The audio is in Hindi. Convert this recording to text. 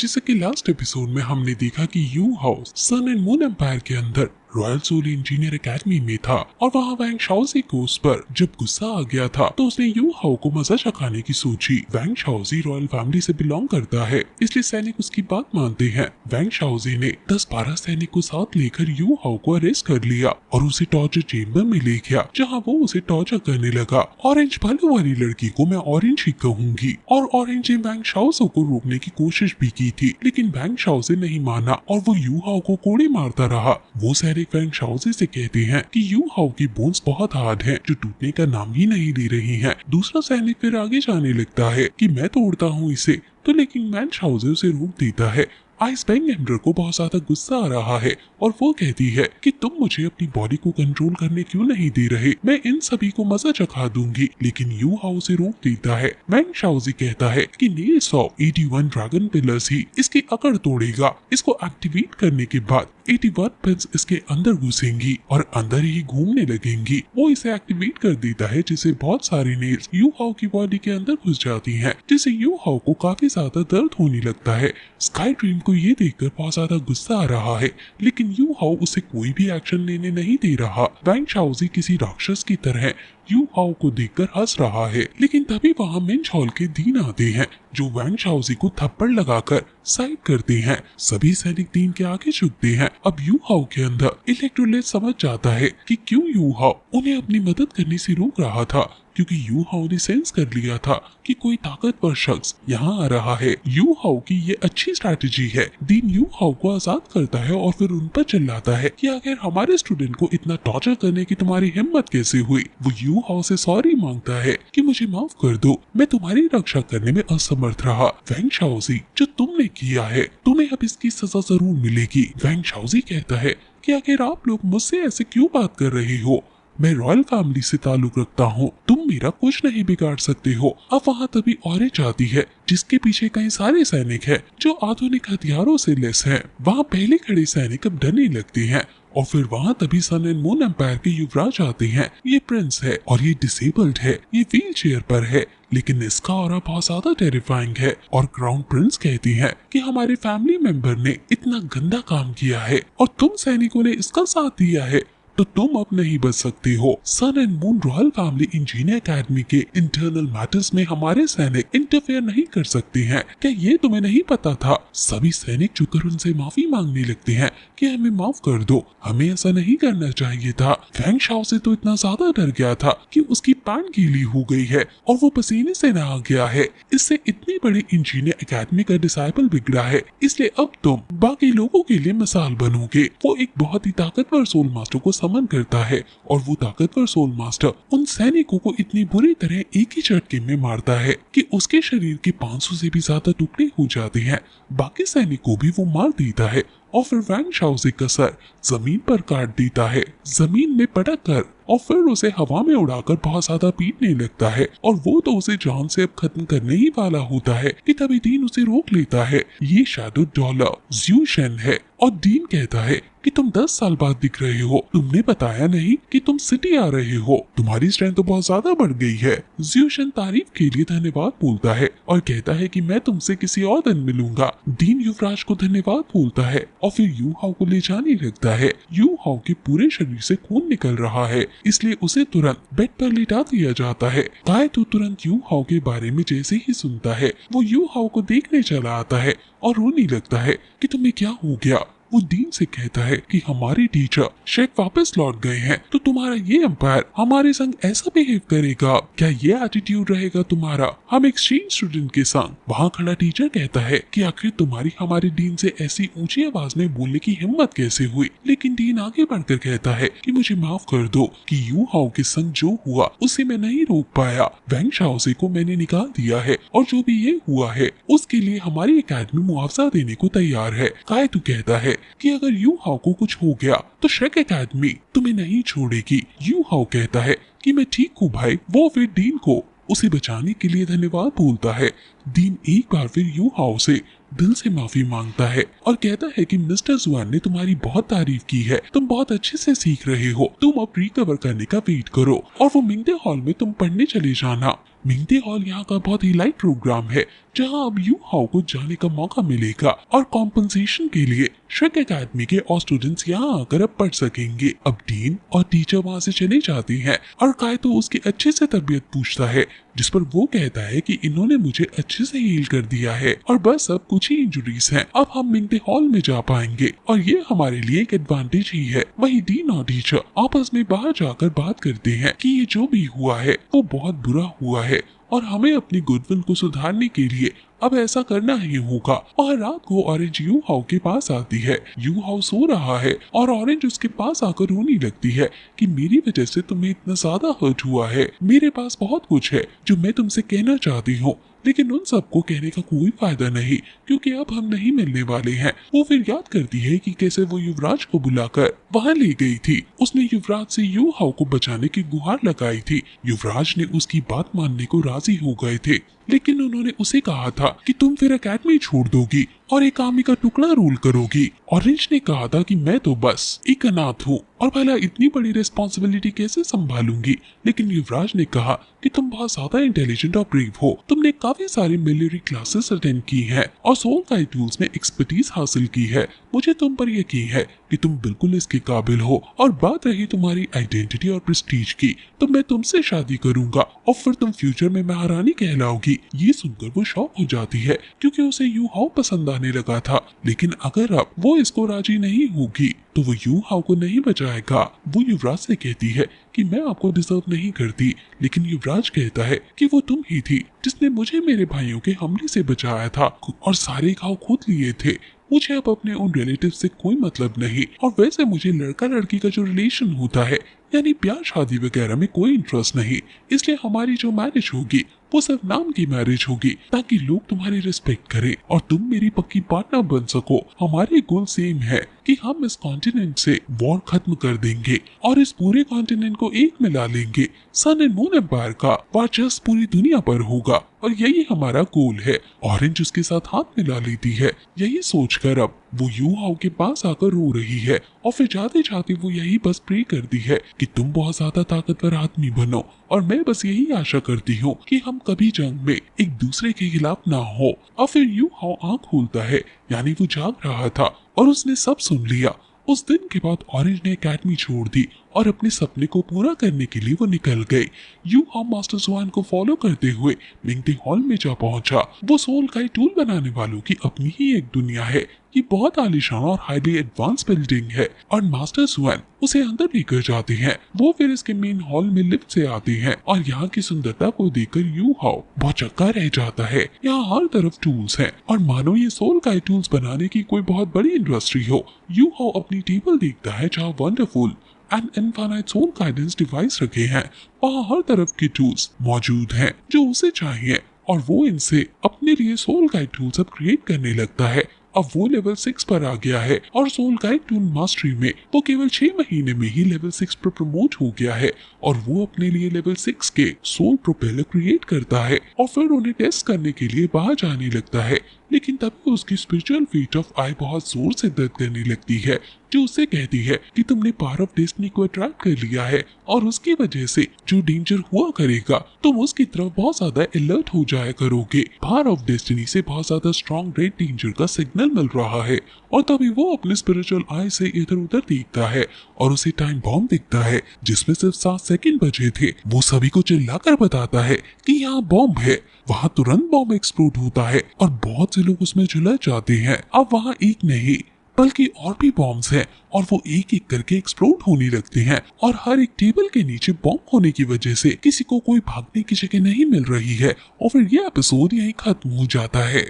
जैसे कि लास्ट एपिसोड में हमने देखा कि you house sun and moon empire के अंदर रॉयल सोल इंजीनियर एकेडमी में था और वहाँ वैंग शाओजी को उस पर जब गुस्सा आ गया था तो उसने यू हाउ को मजा चखाने की सोची। वैंग शाओजी रॉयल फैमिली से बिलोंग करता है, इसलिए सैनिक उसकी बात मानते हैं। वैंग शाओजी ने 10-12 सैनिक को साथ लेकर यू हाउ को अरेस्ट कर लिया और उसे टॉर्चर चेम्बर में ले गया, जहाँ वो उसे टॉर्चर करने लगा। ऑरेंज बालों वाली लड़की को मैं ऑरेंज ही कहूंगी और ऑरेंज ने वैंग शाओजी को रोकने की कोशिश भी की थी, लेकिन वैंग शाओजी नहीं माना और वो यू हाउ को कोड़े मारता रहा। वो सैनिक वैंग शाओजी से कहते हैं कि यू हाउ की बोन्स बहुत हार्ड हैं, जो टूटने का नाम ही नहीं ले रही हैं। दूसरा सैनिक फिर आगे जाने लगता है कि मैं तोड़ता हूँ इसे, तो लेकिन वैंग शाओजी उसे रोक देता है। आइस बैंग एम्बर को बहुत ज्यादा गुस्सा आ रहा है और वो कहती है कि तुम मुझे अपनी बॉडी को कंट्रोल करने क्यों नहीं दे रहे, मैं इन सभी को मजा चखा दूंगी, लेकिन यू हाउ से रोक देता है। वैंग शाओजी कहता है कि नेल्स ऑफ 81 ड्रैगन पिलर्स ही इसकी अकड़ तोड़ेगा। इसको एक्टिवेट करने के बाद 81 पिन्स इसके अंदर घुसेंगी और अंदर ही घूमने लगेंगी। वो इसे एक्टिवेट कर देता है, जिससे बहुत सारी नेल्स यू हाउ की बॉडी के अंदर घुस जाती हैं, जिससे यू हाउ को काफी ज्यादा दर्द होने लगता है। स्काई ड्रीम को ये देखकर बहुत ज्यादा गुस्सा आ रहा है, लेकिन यू हाउ उसे कोई भी एक्शन लेने नहीं दे रहा। वैंग शाओजी किसी राक्षस की तरह यू हाउ को देखकर हंस रहा है, लेकिन तभी वहाँ मिंच हॉल के दीन आते हैं, जो वैंग शाओजी को थप्पड़ लगाकर साइड करते हैं। सभी सैनिक दीन के आगे झुकते हैं। अब यू हाउ के अंदर इलेक्ट्रोलेट समझ जाता है कि क्यों यू हाउ उन्हें अपनी मदद करने से रोक रहा था, क्योंकि यू हाउ ने सेंस कर लिया था कि कोई ताकतवर शख्स यहाँ आ रहा है। यू हाउ की ये अच्छी स्ट्रैटेजी है। दीन यू हाउ को आजाद करता है और फिर उन पर चिल्लाता है कि आखिर हमारे स्टूडेंट को इतना टॉर्चर करने की तुम्हारी हिम्मत कैसे हुई। वो यू हाउ से सॉरी मांगता है कि मुझे माफ कर दो, मैं तुम्हारी रक्षा करने में असमर्थ रहा। वैंग शाओजी, जो तुमने किया है तुम्हें अब इसकी सजा जरूर मिलेगी। वैंग शाओजी कहता है कि आखिर आप लोग मुझसे ऐसे क्यों बात कर रहे हो, मैं रॉयल फैमिली से ताल्लुक रखता हूँ, तुम मेरा कुछ नहीं बिगाड़ सकते हो। अब वहाँ तभी ऑरेंज आती है, जिसके पीछे कई सारे सैनिक हैं जो आधुनिक हथियारों से लैस हैं। वहाँ पहले खड़े सैनिक अब डरने लगते हैं और फिर वहाँ तभी सन एंड मून एम्पायर के युवराज आते हैं। ये प्रिंस है और ये डिसेबल्ड है, ये व्हील चेयर पर है, लेकिन इसका ऑरा बहुत ज्यादा टेरिफाइंग है। और क्राउन प्रिंस कहती है कि हमारे फैमिली मेंबर ने इतना गंदा काम किया है और तुम सैनिकों ने इसका साथ दिया है, तो तुम अब नहीं बच सकते हो। Sun and moon royal family engineer academy के इंटरनल मैटर्स में हमारे सैनिक इंटरफेयर नहीं कर सकते हैं, क्या ये तुम्हें नहीं पता था। सभी सैनिक झुककर उनसे माफी मांगने लगते हैं कि हमें माफ कर दो, हमें ऐसा नहीं करना चाहिए था। वैंग शाओजी तो इतना ज्यादा डर गया था कि उसकी पैंट गीली हो गई है और वो पसीने से नहा गया है। इससे इतनी बड़ी इंजीनियर एकेडमी का डिसाइपल बिगड़ा है, इसलिए अब तुम बाकी लोगों के लिए मिसाल बनोगे। वो एक बहुत ही ताकतवर सोल मास्टर को समन करता है और वो ताकतवर सोल मास्टर उन सैनिकों को इतनी बुरी तरह एक ही झटके में मारता है कि उसके शरीर के 500 से भी ज्यादा टुकड़े हो जाते हैं। बाकी सैनिकों भी वो मार देता है और फिर वैंग शाओजी का सर जमीन पर काट देता है, जमीन में पटक कर, और फिर उसे हवा में उड़ाकर बहुत ज्यादा पीटने लगता है और वो तो उसे जान से अब खत्म करने ही वाला होता है कि तभी डीन उसे रोक लेता है। ये शैडो डॉलर ज़्यू शेन है और डीन कहता है कि तुम 10 साल बाद दिख रहे हो, तुमने बताया नहीं कि तुम सिटी आ रहे हो, तुम्हारी स्ट्रेंथ तो बहुत ज्यादा बढ़ गई है। ज़्यू शेन तारीफ के लिए धन्यवाद बोलता है और कहता है कि मैं तुमसे किसी और दिन मिलूंगा। डीन युवराज को धन्यवाद बोलता है और फिर यू हाउ को ले जाने लगता है। यू हाउ के पूरे शरीर से खून निकल रहा है, इसलिए उसे तुरंत बेड पर लिटा दिया जाता है। काय तो तुरंत यू हाउ के बारे में जैसे ही सुनता है वो यू हाउ को देखने चला आता है और रोने लगता है कि तुम्हें क्या हो गया। वो डीन से कहता है कि हमारे टीचर शायद वापस लौट गए हैं, तो तुम्हारा ये एम्पायर हमारे संग ऐसा बिहेव करेगा, क्या ये एटीट्यूड रहेगा तुम्हारा हम एक्सचेंज स्टूडेंट के संग। वहाँ खड़ा टीचर कहता है कि आखिर तुम्हारी हमारे डीन से ऐसी ऊंची आवाज में बोलने की हिम्मत कैसे हुई, लेकिन डीन आगे बढ़कर कहता है कि मुझे माफ कर दो कि यू हाउ के संग जो हुआ उसे मैं नहीं रोक पाया। वैंग शाओजी को मैंने निकाल दिया है और जो भी ये हुआ है उसके लिए हमारी एकेडमी मुआवजा देने को तैयार है। काय तू कहता है कि अगर यू हाउ को कुछ हो गया तो श्रेक एकेडमी तुम्हें नहीं छोड़ेगी। यू हाउ कहता है कि मैं ठीक हूँ भाई। वो फिर डीन को उसे बचाने के लिए धन्यवाद बोलता है। डीन एक बार फिर यू हाओ से दिल से माफी मांगता है और कहता है कि मिस्टर जुआन ने तुम्हारी बहुत तारीफ की है, तुम बहुत अच्छे से सीख रहे हो, तुम अब रिकवर करने का वेट करो और वो मिंगदे हॉल में तुम पढ़ने चले जाना। मिंगदे हॉल यहाँ का बहुत ही लाइट प्रोग्राम है जहाँ अब यू हाओ को जाने का मौका मिलेगा और कॉम्पनसेशन के लिए श्रेक एकेडमी के और स्टूडेंट्स यहाँ आकर अब पढ़ सकेंगे। अब डीन और टीचर वहाँ से चले जाते हैं और काइतो उसकी अच्छे से तबीयत पूछता है, जिस पर वो कहता है कि इन्होंने मुझे अच्छे से हील कर दिया है और बस अब कुछ ही इंजुरीज हैं, अब हम मिंगदे हॉल में जा पाएंगे और ये हमारे लिए एक एडवांटेज ही है। वही डीन और टीचर आपस में बाहर जाकर बात करते हैं कि ये जो भी हुआ है वो बहुत बुरा हुआ है और हमें अपनी गुडविल को सुधारने के लिए अब ऐसा करना ही होगा। और रात को ऑरेंज यू हाओ के पास आती है। यू हाओ सो रहा है और ऑरेंज उसके पास आकर रोने लगती है कि मेरी वजह से तुम्हें इतना ज्यादा हर्ट हुआ है, मेरे पास बहुत कुछ है जो मैं तुमसे कहना चाहती हूँ, लेकिन उन सबको कहने का कोई फायदा नहीं क्योंकि अब हम नहीं मिलने वाले हैं। वो फिर याद करती है कि कैसे वो युवराज को बुलाकर वहाँ ले गई थी, उसने युवराज से यू हाओ को बचाने की गुहार लगाई थी। युवराज ने उसकी बात मानने को राजी हो गए थे, लेकिन उन्होंने उसे कहा था कि तुम फिर एकेडमी छोड़ दोगी और एक आर्मी का टुकड़ा रूल करोगी। ऑरेंज ने कहा था कि मैं तो बस एक अनाथ हूँ और भला इतनी बड़ी रिस्पॉन्सिबिलिटी कैसे संभालूंगी, लेकिन युवराज ने कहा कि तुम बहुत ज्यादा इंटेलिजेंट और ब्रेव हो, तुमने काफी सारी मिलिट्री क्लासेस अटेंड की हैं और सोल काई टूल्स में एक्सपर्टीज हासिल की है, मुझे तुम पर यकीन है कि तुम बिल्कुल इसके काबिल हो। और बात रही तुम्हारी आइडेंटिटी और प्रेस्टीज की, तो मैं तुमसे शादी करूंगा और फिर तुम फ्यूचर में महारानी कहलाओगी। ये सुनकर वो शॉक हो जाती है क्योंकि उसे यू हाओ पसंद आने लगा था, लेकिन अगर अब वो इसको राजी नहीं होगी तो वो यू हाओ को नहीं बचाएगा। वो युवराज से कहती है कि मैं आपको डिजर्व नहीं करती, लेकिन युवराज कहता है कि वो तुम ही थी जिसने मुझे मेरे भाइयों के हमले से बचाया था और सारे घाव खुद लिए थे। मुझे अब अपने उन रिलेटिव से कोई मतलब नहीं और वैसे मुझे लड़का लड़की का जो रिलेशन होता है यानी प्यार शादी वगैरह में कोई इंटरेस्ट नहीं, इसलिए हमारी जो मैरिज होगी वो सिर्फ नाम की मैरिज होगी ताकि लोग तुम्हारी रिस्पेक्ट करें और तुम मेरी पक्की पार्टनर बन सको। हमारे गोल सेम है कि हम इस कॉन्टिनेंट से वॉर खत्म कर देंगे और इस पूरे कॉन्टिनेंट को एक मिला लेंगे। सन एंड मून एम्पायर का वर्चस्व पूरी दुनिया पर होगा और यही हमारा गोल है। ऑरेंज उसके साथ हाथ मिला लेती है। यही सोचकर अब वो यू हाओ के पास आकर रो रही है और फिर जाते जाते वो यही बस प्रे करती है कि तुम बहुत ज्यादा ताकतवर आदमी बनो और मैं बस यही आशा करती हूँ कि हम कभी जंग में एक दूसरे के खिलाफ ना हो। और फिर यू हाओ आँख खोलता है, यानी वो जाग रहा था और उसने सब सुन लिया। उस दिन के बाद ऑरेंज ने एकेडमी छोड़ दी और अपने सपने को पूरा करने के लिए वो निकल गए। यू हाओ मास्टर जुआन को फॉलो करते हुए मिंगदे हॉल में जा पहुंचा। वो सोल काई टूल बनाने वालों की अपनी ही एक दुनिया है। ये बहुत आलीशान और हाईली एडवांस बिल्डिंग है और मास्टर जुआन उसे अंदर लेकर जाते हैं। वो फिर इसके मेन हॉल में लिफ्ट से आते हैं और यहाँ की सुंदरता को देखकर यू हाओ बहुत चक्का रह जाता है। यहाँ हर तरफ टूल्स हैं और मानो ये सोल काई टूल्स बनाने की कोई बहुत बड़ी इंडस्ट्री हो। यू हाओ अपनी टेबल देखता है जहाँ wonderful and infinite soul guidance device रखे हैं। वहाँ हर तरफ के टूल्स मौजूद हैं जो उसे चाहिए और वो इनसे अपने लिए सोल गाइड टूल्स अब क्रिएट करने लगता है। अब वो लेवल 6 पर आ गया है और सोल गाइड टूल मास्टरी में वो केवल 6 महीने में ही लेवल 6 पर प्रमोट हो गया है और वो अपने लिए लेवल 6 के सोल प्रोपेलर क्रिएट करता है और फिर उन्हें टेस्ट करने के लिए बाहर जाने लगता है। लेकिन तभी उसकी स्पिरिचुअल फीट ऑफ आई बहुत जोर से दर्द करने लगती है जो उसे कहती है कि तुमने पावर ऑफ डेस्टिनी को अट्रैक्ट कर लिया है और उसकी वजह से जो डेंजर हुआ करेगा तुम उसकी तरफ बहुत ज्यादा अलर्ट हो जाया करोगे। पावर ऑफ डेस्टिनी से बहुत ज्यादा स्ट्रॉन्ग रेड डेंजर का सिग्नल मिल रहा है और तभी वो अपने स्पिरिचुअल आई से इधर उधर देखता है और उसे टाइम बॉम्ब दिखता है जिसमें सिर्फ 7 सेकंड बचे थे। वो सभी को चिल्लाकर बताता है कि यहाँ बॉम्ब है। वहाँ तुरंत बॉम्ब एक्सप्लोड होता है और बहुत से लोग उसमें झुलस जाते हैं। अब वहाँ एक नहीं बल्कि और भी बॉम्ब्स हैं और वो एक एक करके एक्सप्लोड होने लगते हैं और हर एक टेबल के नीचे बॉम्ब होने की वजह से किसी को कोई भागने की जगह नहीं मिल रही है और फिर ये एपिसोड यहीं खत्म हो जाता है।